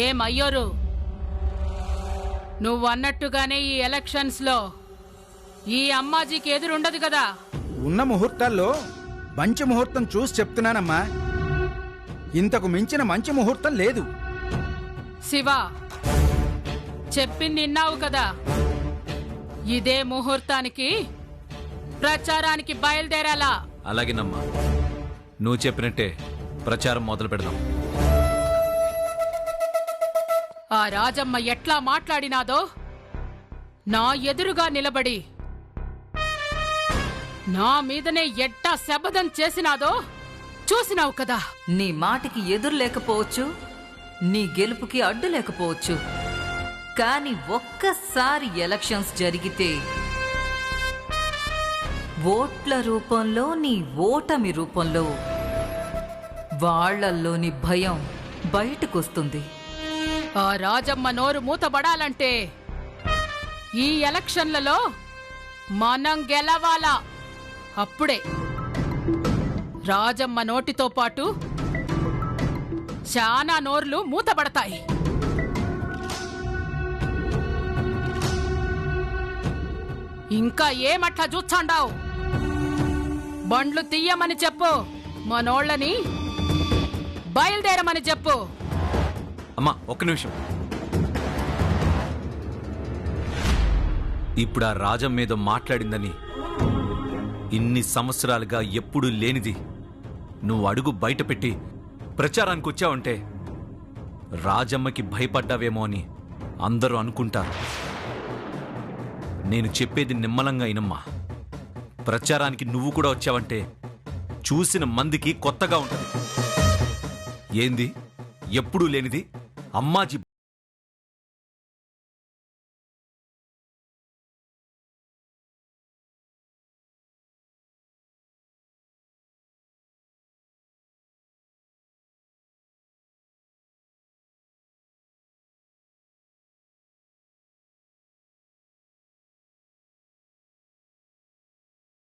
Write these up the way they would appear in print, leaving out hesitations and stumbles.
ఏమయ్యోరు, నువ్వన్నట్టుగానే ఈ ఎలక్షన్స్ లో ఈ అమ్మాజీకి ఎదురుండదు కదా? ఉన్న ముహూర్తాల్లో మంచి ముహూర్తం చూసి చెప్తున్నానమ్మా. ఇంతకు మించిన మంచి ముహూర్తం లేదు. శివ, చెప్పింది విన్నావు కదా? ఇదే ముహూర్తానికి ప్రచారానికి బయలుదేరాలా? అలాగేనమ్మా, నువ్వు చెప్పినట్టే ప్రచారం మొదలు పెడదాం. ఆ రాజమ్మ ఎట్లా మాట్లాడినాదో, నా ఎదురుగా నిలబడి నా మీదనే ఎట్టా శపథం చేసినాదో చూసినావు కదా. నీ మాటికి ఎదురు లేకపోవచ్చు, నీ గెలుపుకి అడ్డు లేకపోవచ్చు, కానీ ఒక్కసారి ఎలక్షన్స్ జరిగితే ఓట్ల రూపంలో, నీ ఓటమి రూపంలో వాళ్లల్లోని భయం బయటకొస్తుంది. ఆ రాజమ్మ నోరు మూతబడాలంటే ఈ ఎలక్షన్లలో మనం గెలవాలా. అప్పుడే రాజమ్మ నోటితో పాటు చాలా నోర్లు మూతబడతాయి. ఇంకా ఏమట్లా చూచాండావు? బండ్లు తీయమని చెప్పు, మనోళ్ళని బయలుదేరమని చెప్పు. అమ్మా, ఒక్క నిమిషం. ఇప్పుడు ఆ రాజం మీద మాట్లాడిందని ఇన్ని సంవత్సరాలుగా ఎప్పుడూ లేనిది నువ్వు అడుగు బయటపెట్టి ప్రచారానికి వచ్చావంటే రాజమ్మకి భయపడ్డావేమో అని అందరూ అనుకుంటారు. నేను చెప్పేది నిమ్మలంగా ఇనమ్మా. ప్రచారానికి నువ్వు కూడా వచ్చావంటే చూసిన మందికి కొత్తగా ఉంటుంది. ఏంది ఎప్పుడూ లేనిది అమ్మాజీ?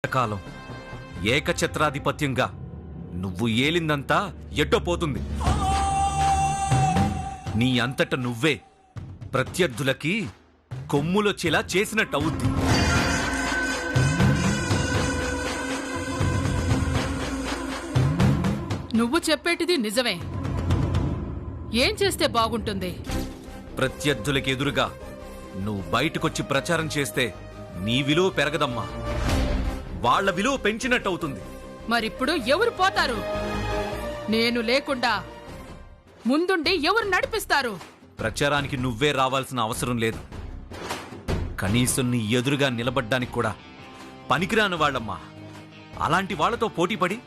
కాలం ఏకఛత్రాధిపత్యంగా నువ్వు ఏలిందంతా ఎట్టోపోతుంది. నీ అంతట నువ్వే ప్రత్యర్థులకి కొమ్ములొచ్చేలా చేసినట్టవుద్ది. నువ్వు చెప్పేటిది నిజమే. ఏం చేస్తే బాగుంటుంది? ప్రత్యర్థులకి ఎదురుగా నువ్వు బయటకొచ్చి ప్రచారం చేస్తే నీ విలువ పెరగదమ్మా, వాళ్ల విలువ పెంచినట్టవుతుంది. మరిప్పుడు ఎవరు పోతారు? నేను లేకుండా ముందుండి ఎవరు నడిపిస్తారు? ప్రచారానికి నువ్వే రావాల్సిన అవసరం లేదు. కనీసం నీ ఎదురుగా నిలబడ్డానికి కూడా పనికిరాని వాళ్ళమ్మా. అలాంటి వాళ్లతో పోటీపడి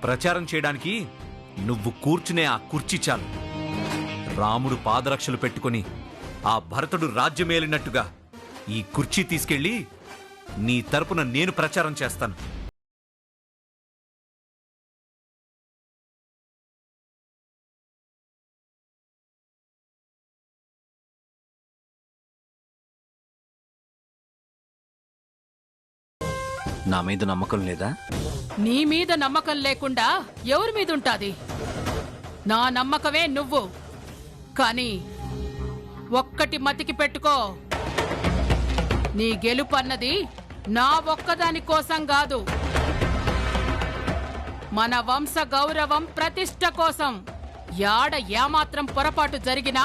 ప్రచారం చేయడానికి నువ్వు కూర్చునే ఆ కుర్చీ చాలు. రాముడు పాదరక్షలు పెట్టుకుని ఆ భరతుడు రాజ్యమేలినట్టుగా ఈ కుర్చీ తీసుకెళ్లి నీ తరపున నేను ప్రచారం చేస్తాను. నా మీద నమ్మకం లేదా? నీ మీద నమ్మకం లేకుండా ఎవరి మీద ఉంటాది? నా నమ్మకమే నువ్వు. కానీ ఒక్కటి మతికి పెట్టుకో, నీ గెలుపు అన్నది నా ఒక్కదాని కోసం కాదు, మన వంశ గౌరవం ప్రతిష్ట కోసం. యాడ ఏమాత్రం పొరపాటు జరిగినా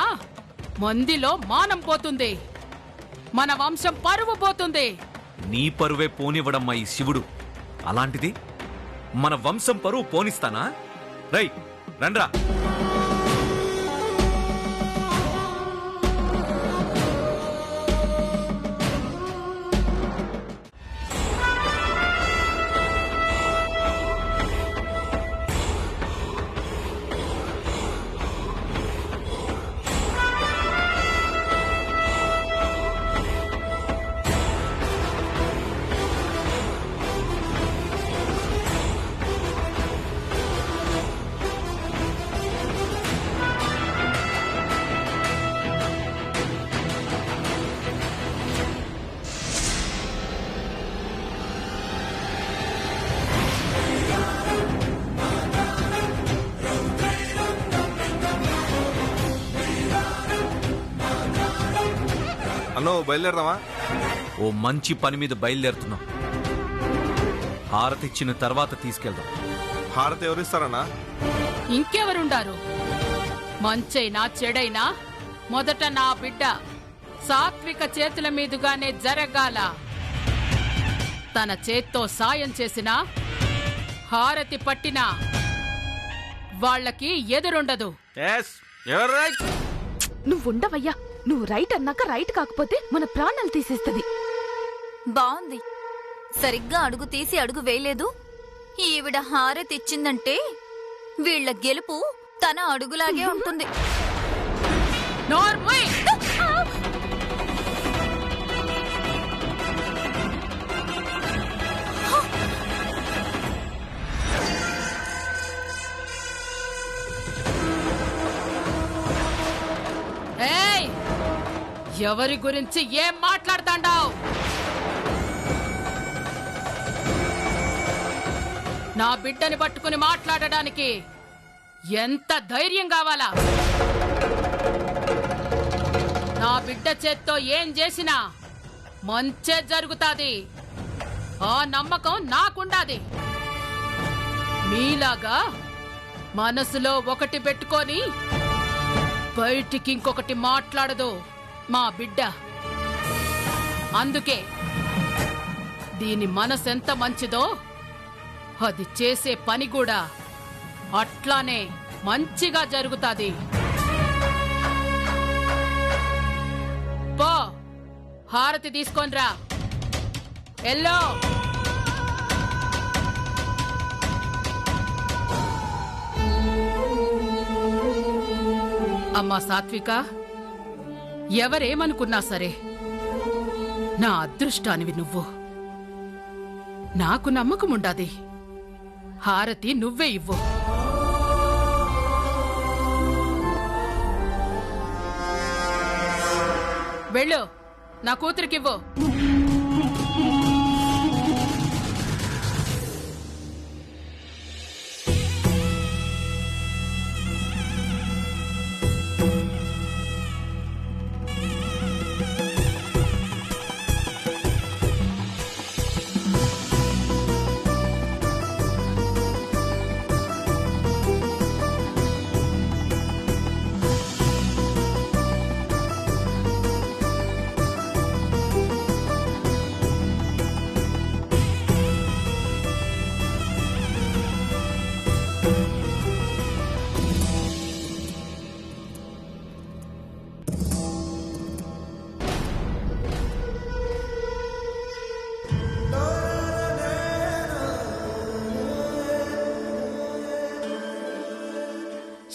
మందిలో మానం పోతుంది, మన వంశం పరువు పోతుంది. నీ పరువే పోనివ్వడమ్మా ఈ శివుడు. అలాంటిది మన వంశం పరువు పోనిస్తానా? రై రండ్రా. అన్నో బయలుదేరదామా? ఓ మంచి పని మీద బయలుదేరుతున్నాం. హారతిచ్చిన తర్వాత తీసుకెళ్దాం. హారతి ఎవరిస్తారన్నా? ఇంకెవరుండారు? మంచైనా చెడైనా మొదట నా బిడ్డ సాత్విక చేతుల మీదుగానే జరగాల. తన చేత్తో సాయం చేసినా హారతి పట్టినా వాళ్ళకి ఎదురుండదు. నువ్వుండవయ్యా. నువ్వు రైట్ అన్నాక రైట్ కాకపోతే మన ప్రాణాలు తీసేస్తది. బావుంది. సరిగ్గా అడుగు తీసి అడుగు వేయలేదు. ఈవిడ హారతిచ్చిందంటే వీళ్ల గెలుపు తన అడుగులాగే ఉంటుంది. నోర్మూయ్! ఏయ్! ఎవరి గురించి ఏం మాట్లాడుతాండావ్? నా బిడ్డని పట్టుకుని మాట్లాడడానికి ఎంత ధైర్యం కావాలా? నా బిడ్డ చేత్తో ఏం చేసినా మంచే జరుగుతాది. ఆ నమ్మకం నాకుండాది. మీలాగా మనసులో ఒకటి పెట్టుకొని బయటికి ఇంకొకటి మాట్లాడదు మా బిడ్డ. అందుకే దీని మనసెంత మంచిదో అది చేసే పని కూడా అట్లానే మంచిగా జరుగుతాది. పో, హారతి తీసుకొనిరా. ఎల్లో. అమ్మా సాత్విక, ఎవరేమనుకున్నా సరే నా అదృష్టానివి నువ్వు. నాకు నమ్మకముండాది. హారతి నువ్వే ఇవ్వు. వెళ్ళు, నా కూతురికివ్వు.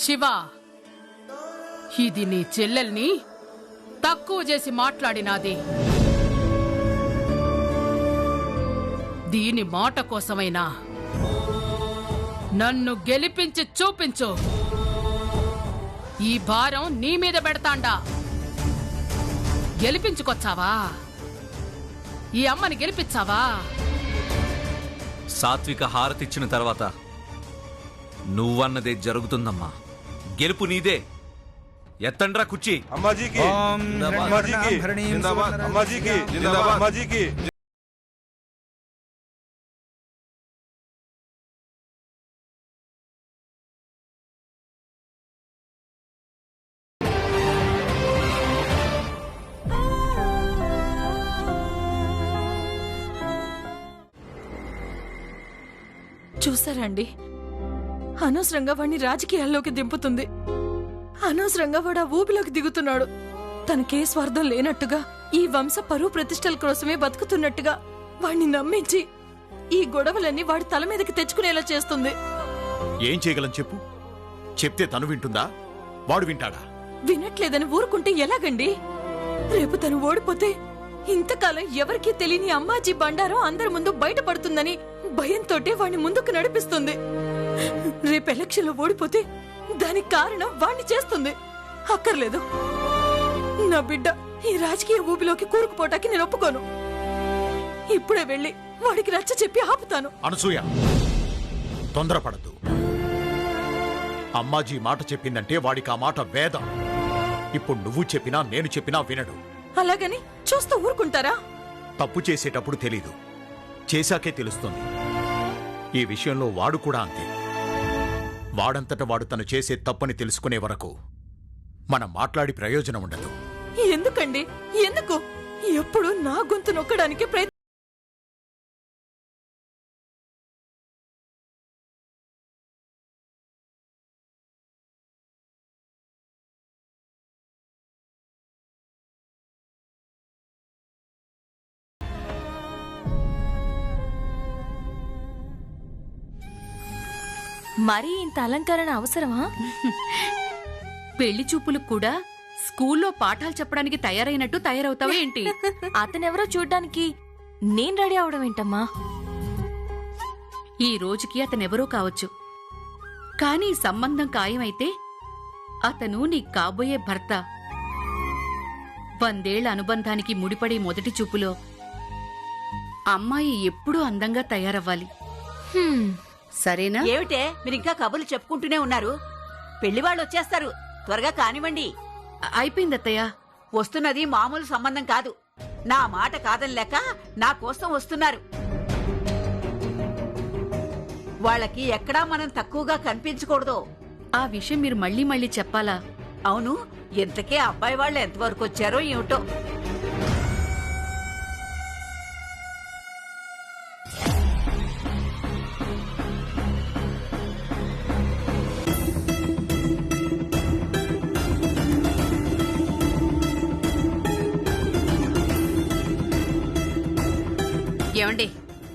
శివ, ఇది నీ చెల్లెల్ని తక్కువ చేసి మాట్లాడినాది. దీని మాట కోసమైనా నన్ను గెలిపించి చూపించు. ఈ భారం నీ మీద పెడతాండా. గెలిపించుకొచ్చావా? ఈ అమ్మని గెలిపించావా? సాత్విక హారతిచ్చిన తర్వాత నువ్వన్నదే జరుగుతుందమ్మా. గెలుపు నీదే. ఎత్తండ్రా కుర్చీ. అమ్మాజీకి ఓం అమ్మాజీకి జిందాబాద్. అమ్మాజీకి జిందాబాద్. అమ్మాజీకి చూసారండి, అనవసరంగా వాడిని రాజకీయాల్లోకి దింపుతుంది. అనవసరంగా వాడు ఆ ఊపిలోకి దిగుతున్నాడు. తనకే స్వార్థం లేనట్టుగా, ఈ వంశ పరువు ప్రతిష్టల కోసమే బతుకుతున్నట్టుగా వాడిని నమ్మించి ఈ గొడవలన్నీ వాడి తల మీదకి తెచ్చుకునేలా చేస్తుంది. ఏం చేయగలం చెప్పు? చెప్తే తను వింటుందా? వాడు వింటాడా? వినట్లేదని ఊరుకుంటే ఎలాగండి? రేపు తను ఓడిపోతే ఇంతకాలం ఎవరికీ తెలియని అమ్మాజీ బండారం అందరి ముందు బయటపడుతుందని భయంతోటే వాణ్ణి ముందుకు నడిపిస్తుంది. రేపు ఎలక్షన్లో ఓడిపోతే దానికి కారణం వాణ్ణి చేస్తుంది. అక్కర్లేదు, నా బిడ్డ ఈ రాజకీయ ఊబిలోకి కూరుకుపోటానికి నేను ఒప్పుకోను. ఇప్పుడే వెళ్ళి వాడికి రచ్చ చెప్పి ఆపుతాను. అనసూయ, తొందరపడద్దు. అమ్మాజీ మాట చెప్పిందంటే వాడికి ఆ మాట వేదం. ఇప్పుడు నువ్వు చెప్పినా నేను చెప్పినా వినడు. అలాగని చూస్తూ ఊరుకుంటారా? తప్పు చేసేటప్పుడు తెలీదు, చేశాకే తెలుస్తుంది. ఈ విషయంలో వాడు కూడా అంతే. వాడంతట వాడు తను చేసే తప్పని తెలుసుకునే వరకు మనం మాట్లాడి ప్రయోజనం ఉండదు. ఎందుకండి? ఎందుకు ఎప్పుడు నా గొంతు నొక్కడానికి ప్రయత్నం? మరీ ఇంత అలంకరణ అవసరమా? పెళ్లి చూపులకు కూడా స్కూల్లో పాఠాలు చెప్పడానికి తయారైనట్టు తయారవుతావా ఏంటి? అతనెవరో చూడ్డానికి నేను రెడీ అవడం ఏంటమ్మా? ఈ రోజుకి అతనెవరో కావచ్చు, కానీ ఈ సంబంధం ఖాయమైతే అతను నీ కాబోయే భర్త. 100 ఏళ్ల అనుబంధానికి ముడిపడే మొదటి చూపులో అమ్మాయి ఎప్పుడూ అందంగా తయారవ్వాలి. సరేనా? ఏమిటే మీరింకా కబుర్లు చెప్పుకుంటూనే ఉన్నారు? పెళ్లి వాళ్ళు వచ్చేస్తారు, త్వరగా కానివ్వండి. అయిపోయింది అత్తయ్య. వస్తున్నది మామూలు సంబంధం కాదు. నా మాట కాదని లేక నా కోసం వస్తున్నారు. వాళ్ళకి ఎక్కడా మనం తక్కువగా కనిపించకూడదు. ఆ విషయం మీరు మళ్ళీ మళ్ళీ చెప్పాలా? అవును, ఇంతకే అబ్బాయి వాళ్ళు ఎంతవరకు వచ్చారో ఏమిటో. ఏమండి,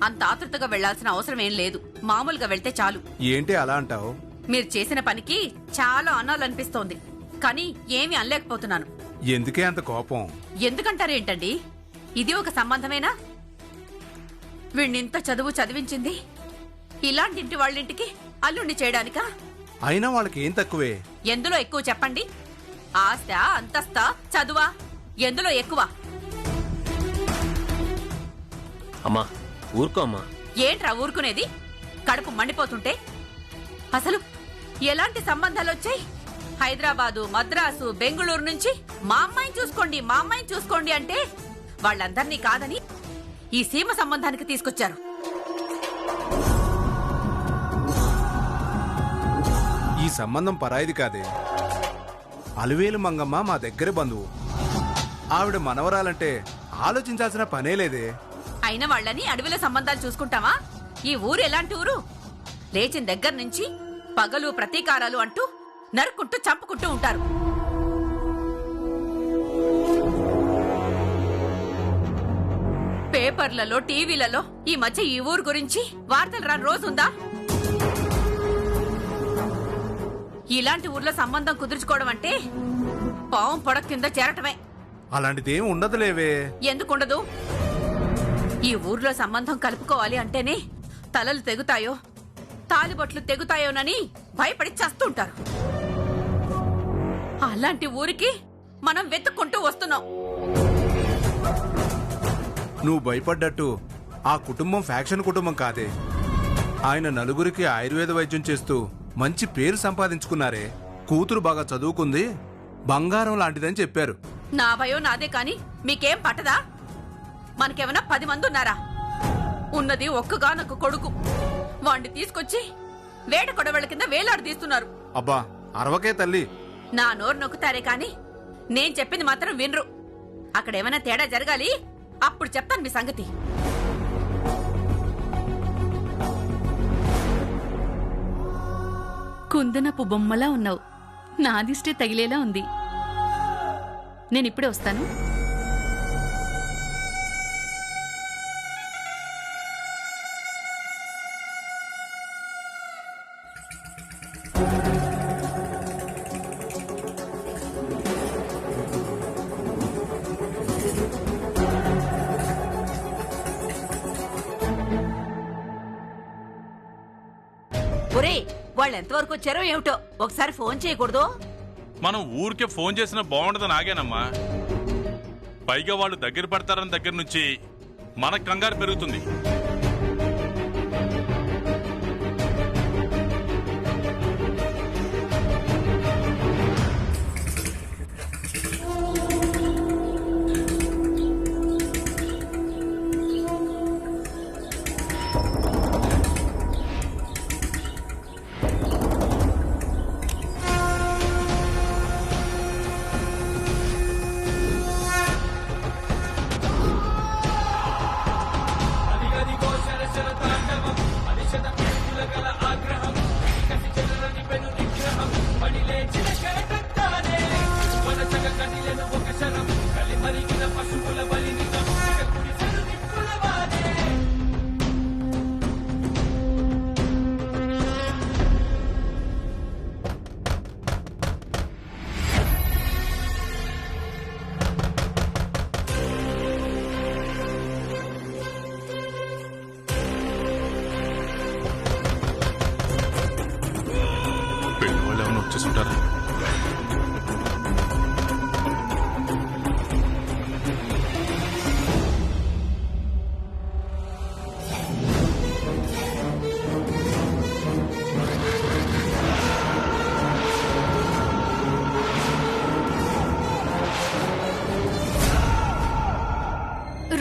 అంత ఆతృతగా వెళ్లాల్సిన అవసరం ఏం లేదు. మామూలుగా వెళ్తే చాలు. ఏంటి అలా అంటావు? మీరు చేసిన పనికి చాలా అనాలనిపిస్తోంది, కానీ ఏమీ అనలేకపోతున్నాను. ఎందుకే అంత కోపం? ఎందుకంటారేంటండి? ఇది ఒక సంబంధమేనా? వీణ్ణింత చదువు చదివించింది ఇలాంటి ఇంటి వాళ్ళింటికి అల్లుణ్ణి చేయడానికా? అయినా వాళ్ళకి ఏం తక్కువే? ఎందులో ఎక్కువ చెప్పండి? ఆస్త, అంతస్తా, చదువా? ఎందులో ఎక్కువ? అమ్మా ఊరుకో అమ్మా. ఏంట్రా ఊరుకునేది? కడుపు మండిపోతుంటే. అసలు ఎలాంటి సంబంధాలొచ్చాయి? హైదరాబాదు, మద్రాసు, బెంగుళూరు నుంచి మా అమ్మాయిని చూసుకోండి, మా అమ్మాయిని చూసుకోండి అంటే వాళ్ళందర్నీ కాదని ఈ సీమ సంబంధానికి తీసుకొచ్చారు. ఈ సంబంధం పరాయిది కాదే. అలివేలు మంగమ్మ మా దగ్గర బంధువు. ఆవిడ మనవరాలంటే ఆలోచించాల్సిన పనే లేదే. అయిన వాళ్ళని అడవిలో సంబంధాలు చూసుకుంటావా? ఈ ఊరు ఎలాంటి ఊరు? లేచిన దగ్గర నుంచి పగలు ప్రతీకారాలు అంటూ నరుక్కుంటూ చంపుకుంటూ ఉంటారు. పేపర్లలో, టీవీలలో ఈ మధ్య ఈ ఊరు గురించి వార్తలు రాని రోజుందా? ఇలాంటి ఊర్లో సంబంధం కుదుర్చుకోవడం అంటే పావం పొడక కింద చేరటమే. అలాంటిదేం ఉండదులేవే. ఎందుకుండదు? ఈ ఊర్లో సంబంధం కలుపుకోవాలి అంటేనే తలలు తెగుతాయో, తాలిబొట్లు తెగుతాయోనని భయపడి చస్తుంటారు. అలాంటి ఊరికి మనం వెతుక్కుంటూ వస్తున్నాం. నువ్వు భయపడ్డట్టు ఆ కుటుంబం ఫ్యాక్షన్ కుటుంబం కాదే. ఆయన నలుగురికి ఆయుర్వేద వైద్యం చేస్తూ మంచి పేరు సంపాదించుకున్నారే. కూతురు బాగా చదువుకుంది, బంగారం లాంటిదని చెప్పారు. నా భయం నాదే కాని మీకేం పట్టదా? మనకేమన్నా 10 మంది ఉన్నారా? ఉన్నది ఒక్కగానొక్క కొడుకు. వాణ్ణి తీసుకొచ్చి వేట కొడవళ్ళ కింద వేలాడదీస్తున్నారు. అబ్బా అరవకే తల్లి. నా నోరు నొక్కుతారే కాని నేను చెప్పింది మాత్రం వినరు. అక్కడేమైనా తేడా జరగాలి, అప్పుడు చెప్తాను మీ సంగతి. కుందనపు బొమ్మలా ఉన్నావు. నాదిష్టే తగిలేలా ఉంది. నేనిప్పుడే వస్తాను. ఒరే, వాళ్ళు ఎంతవరకు వచ్చారో ఏమిటో ఒకసారి ఫోన్ చేయకూడదు? మనం ఊరికే ఫోన్ చేసినా బాగుండదని ఆగానమ్మా. పైగా వాళ్ళు దగ్గర పడతారని దగ్గర నుంచి మనకు కంగారు పెరుగుతుంది.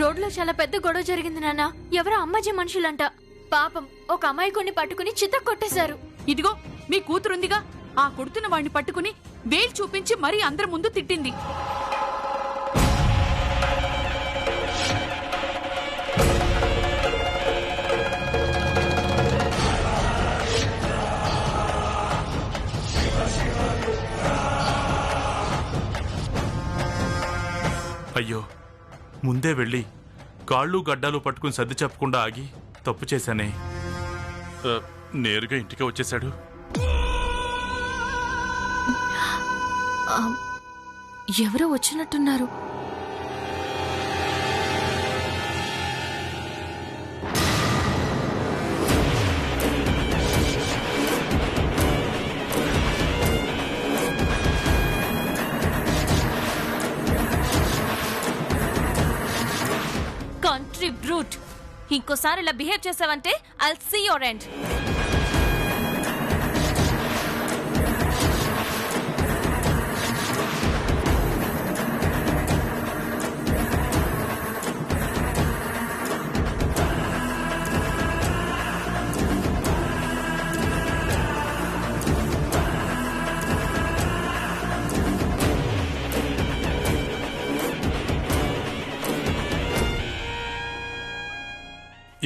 రోడ్లో చాలా పెద్ద గొడవ జరిగింది నాన్న. ఎవరో అమ్మాజీ మనుషులంట. పాపం ఒక అమాయకుడిని పట్టుకుని చిత్త కొట్టేశారు. ఇదిగో మీ కూతురుందిగా, ఆ కొడుతున్న వాడిని పట్టుకుని వేలు చూపించి మరీ అందరి ముందు తిట్టింది. అయ్యో, ముందే వెళ్ళి కాళ్ళు గడ్డాలు పట్టుకుని సర్ది చెప్పకుండా ఆగి తప్పు చేశానే. నేరుగా ఇంటికి వచ్చేశాడు. ఎవరో వచ్చినట్టున్నారు. కంట్రీ బ్రూట్, ఇంకోసారి ఇలా బిహేవ్ చేసావంటే ఐల్ సీ యువర్ ఎండ్.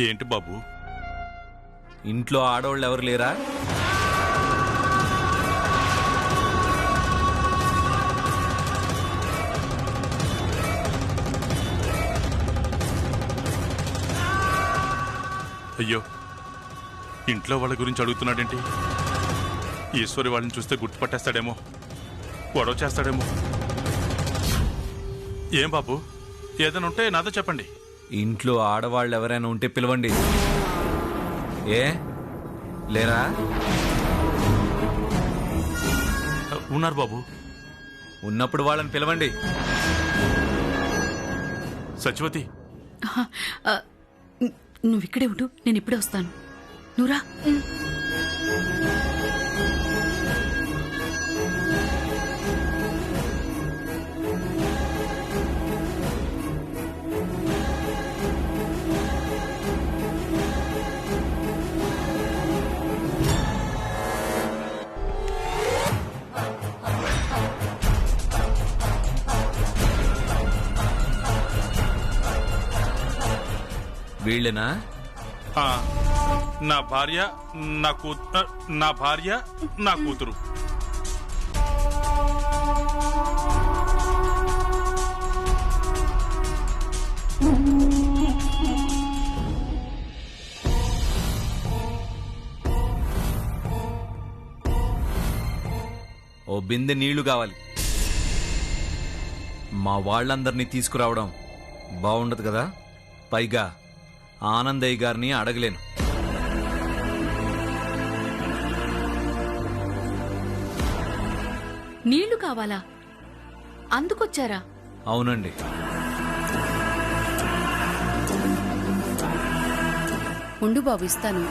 ఏంటి బాబు, ఇంట్లో ఆడవాళ్ళు ఎవరు లేరా? అయ్యో, ఇంట్లో వాళ్ళ గురించి అడుగుతున్నాడేంటి? ఈశ్వరి వాళ్ళని చూస్తే గుర్తుపట్టేస్తాడేమో, గొడవ చేస్తాడేమో. ఏం బాబు, ఏదైనా ఉంటే నాతో చెప్పండి. ఇంట్లో ఆడవాళ్ళు ఎవరైనా ఉంటే పిలవండి. ఏ లేరా? ఉన్నారు బాబు. ఉన్నప్పుడు వాళ్ళని పిలవండి. సచివతి, నువ్వు ఇక్కడే ఉండు, నేను ఇప్పుడే వస్తాను. నువ్వురా. వీళ్ళేనా? నా భార్య, నా కూతురు. ఓ బిందె నీళ్లు కావాలి. మా వాళ్ళందరినీ తీసుకురావడం బాగుండదు కదా. పైగా ఆనందయ్య గారిని అడగలేను. నీళ్లు కావాలా? అందుకొచ్చారా? అవునండి. ఉండు బాబు, ఇస్తాను.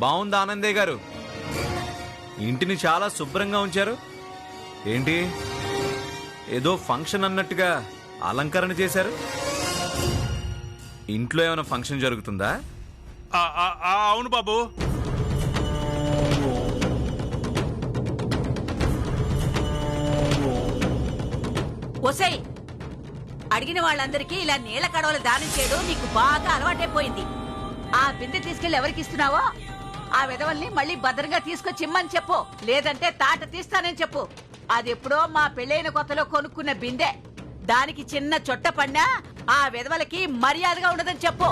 బాగుంది ఆనందయ్య గారు. ఇంటిని చాలా శుభ్రంగా ఉంచారు. ఏంటి, ఏదో ఫంక్షన్ అన్నట్టుగా అలంకరణ చేశారు. ఇంట్లో ఏమైనా ఫంక్షన్ జరుగుతుందా? అవును బాబు. ఒసేయ్, అడిగిన వాళ్ళందరికీ ఇలా నీళ్ల కడవలు దానం చేయడం నీకు బాగా అలవాటైపోయింది. ఆ బిందె తీసుకెళ్లి ఎవరికి ఇస్తున్నావో ఆ విధవల్ని మళ్ళీ భద్రంగా తీసుకొచ్చి ఇమ్మని చెప్పు, లేదంటే తాట తీస్తానని చెప్పు. అదెప్పుడో మా పెళ్ళైన కొత్తలో కొనుక్కున్న బిందె, దానికి చిన్న చొట్ట పడినా ఆ విధవలకి మర్యాదగా ఉండదని చెప్పు.